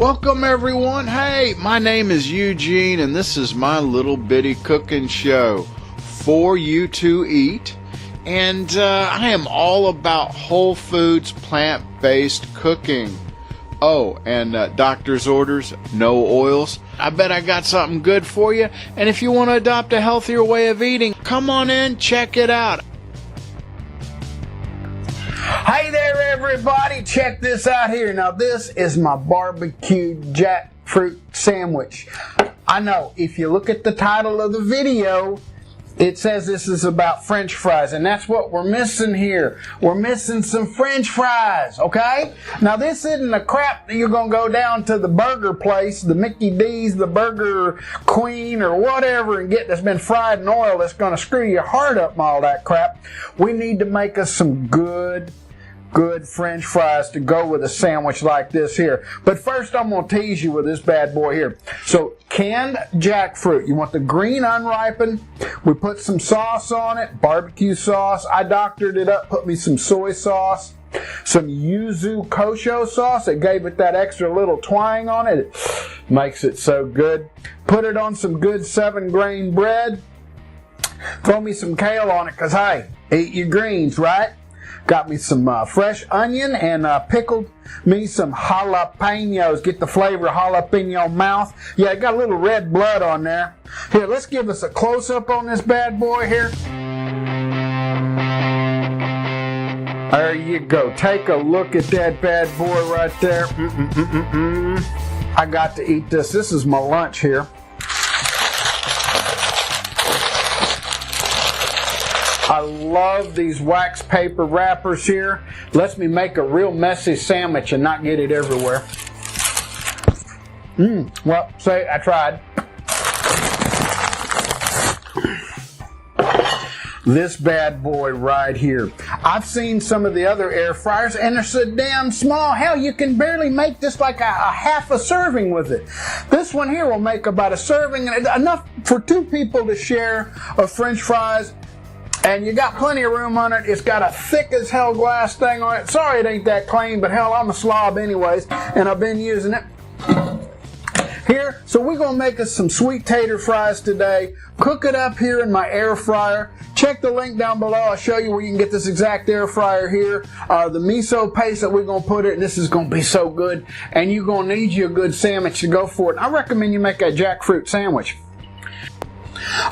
Welcome everyone. Hey, my name is Eugene and this is my little bitty cooking show for you to eat. And I am all about whole foods, plant-based cooking. Oh, and doctor's orders, no oils. I bet I got something good for you. And if you want to adopt a healthier way of eating, come on in, check it out. Hey there everybody, check this out here. Now this is my barbecue jackfruit sandwich. I know, if you look at the title of the video, it says this is about French fries, and that's what we're missing here. We're missing some French fries, okay? Now this isn't the crap that you're going to go down to the burger place, the Mickey D's, the Burger Queen, or whatever, and get that's been fried in oil that's going to screw your heart up and all that crap. We need to make us some good French fries to go with a sandwich like this here. But first I'm going to tease you with this bad boy here. So canned jackfruit, you want the green unripened. We put some sauce on it, barbecue sauce. I doctored it up, put me some soy sauce, some yuzu kosho sauce. It gave it that extra little twang on it. It makes it so good. Put it on some good 7-grain bread. Throw me some kale on it because, hey, eat your greens, right? Got me some fresh onion and pickled me some jalapenos. Get the flavor of jalapeno mouth. Yeah, it got a little red blood on there. Here, let's give us a close-up on this bad boy here. There you go. Take a look at that bad boy right there. I got to eat this. This is my lunch here. I love these wax paper wrappers here. Lets me make a real messy sandwich and not get it everywhere. Well, say I tried. This bad boy right here. I've seen some of the other air fryers and they're so damn small. Hell, you can barely make this like a half a serving with it. This one here will make about a serving, enough for 2 people to share of French fries. And you got plenty of room on it. It's got a thick as hell glass thing on it. Sorry it ain't that clean, but hell, I'm a slob anyways, and I've been using it. Here, so we're going to make us some sweet tater fries today. Cook it up here in my air fryer. Check the link down below. I'll show you where you can get this exact air fryer here. The miso paste that we're going to put it, and this is going to be so good. And you're going to need you a good sandwich to go for it. I recommend you make that jackfruit sandwich.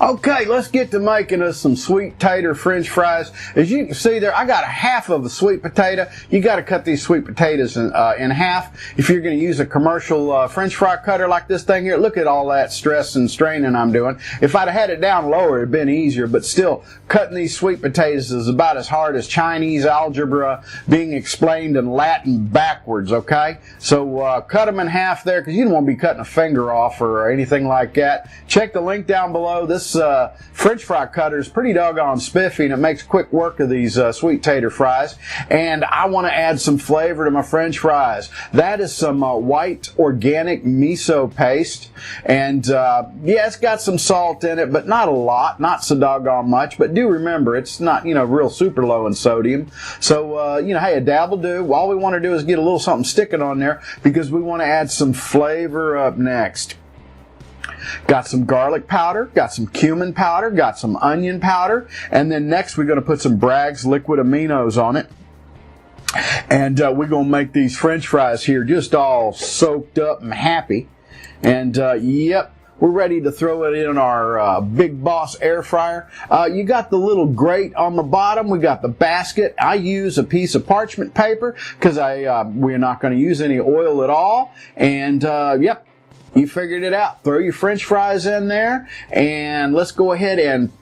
Okay, let's get to making us some sweet tater French fries. As you can see there, I got a half of a sweet potato. You got to cut these sweet potatoes in half. If you're going to use a commercial French fry cutter like this thing here, look at all that stress and straining I'm doing. If I'd have had it down lower, it'd been easier, but still, cutting these sweet potatoes is about as hard as Chinese algebra being explained in Latin backwards, okay? So cut them in half there because you don't want to be cutting a finger off or anything like that. Check the link down below. This French fry cutter is pretty doggone spiffy and it makes quick work of these sweet tater fries. And I want to add some flavor to my French fries. That is some white organic miso paste. And yeah, it's got some salt in it, but not a lot, not so doggone much. But do remember, it's not, real super low in sodium. So, hey, a dab will do. All we want to do is get a little something sticking on there because we want to add some flavor up next. Got some garlic powder, got some cumin powder, got some onion powder, and then next we're going to put some Bragg's liquid aminos on it. And we're going to make these French fries here just all soaked up and happy. And yep, we're ready to throw it in our Big Boss air fryer. You got the little grate on the bottom. We got the basket. I use a piece of parchment paper because we're not going to use any oil at all. And yep. You figured it out. Throw your French fries in there, and let's go ahead and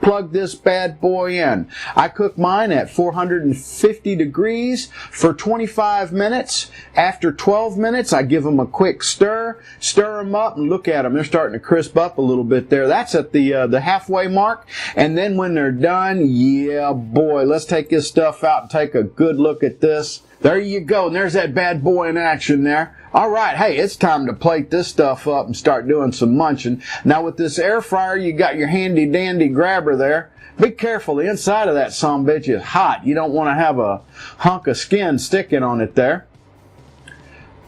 plug this bad boy in. I cook mine at 450 degrees for 25 minutes. After 12 minutes, I give them a quick stir them up, and look at them. They're starting to crisp up a little bit there. That's at the halfway mark. And then when they're done, yeah, boy, let's take this stuff out and take a good look at this. There you go, and there's that bad boy in action there. All right, hey, it's time to plate this stuff up and start doing some munching. Now with this air fryer, you got your handy dandy grabber there. Be careful, the inside of that sumbitch is hot. You don't want to have a hunk of skin sticking on it there.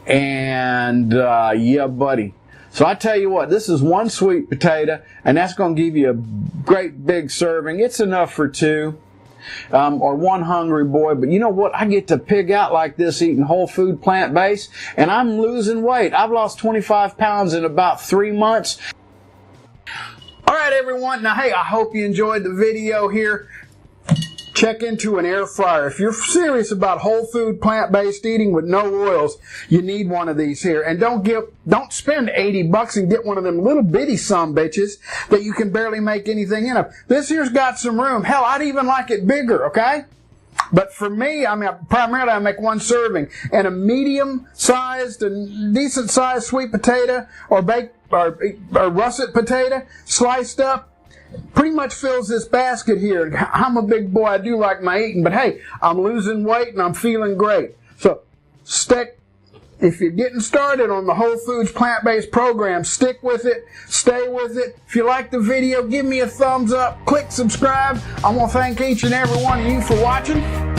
And yeah, buddy. So I tell you what, this is one sweet potato, and that's going to give you a great big serving. It's enough for two. Or one hungry boy. But you know what? I get to pig out like this eating whole food plant-based, and I'm losing weight. I've lost 25 pounds in about 3 months. All right, everyone. Now, hey, I hope you enjoyed the video here. Check into an air fryer. If you're serious about whole food plant-based eating with no oils, you need one of these here. And don't spend $80 and get one of them little bitty sumbitches that you can barely make anything in of. This here's got some room. Hell, I'd even like it bigger, okay? But for me, I mean, primarily I make one serving, and a medium-sized and decent-sized sweet potato or baked or russet potato sliced up pretty much fills this basket here. I'm a big boy. I do like my eating, but hey, I'm losing weight and I'm feeling great. So if you're getting started on the Whole Foods plant-based program, stick with it, stay with it. If you like the video, give me a thumbs up, click subscribe. I want to thank each and every one of you for watching.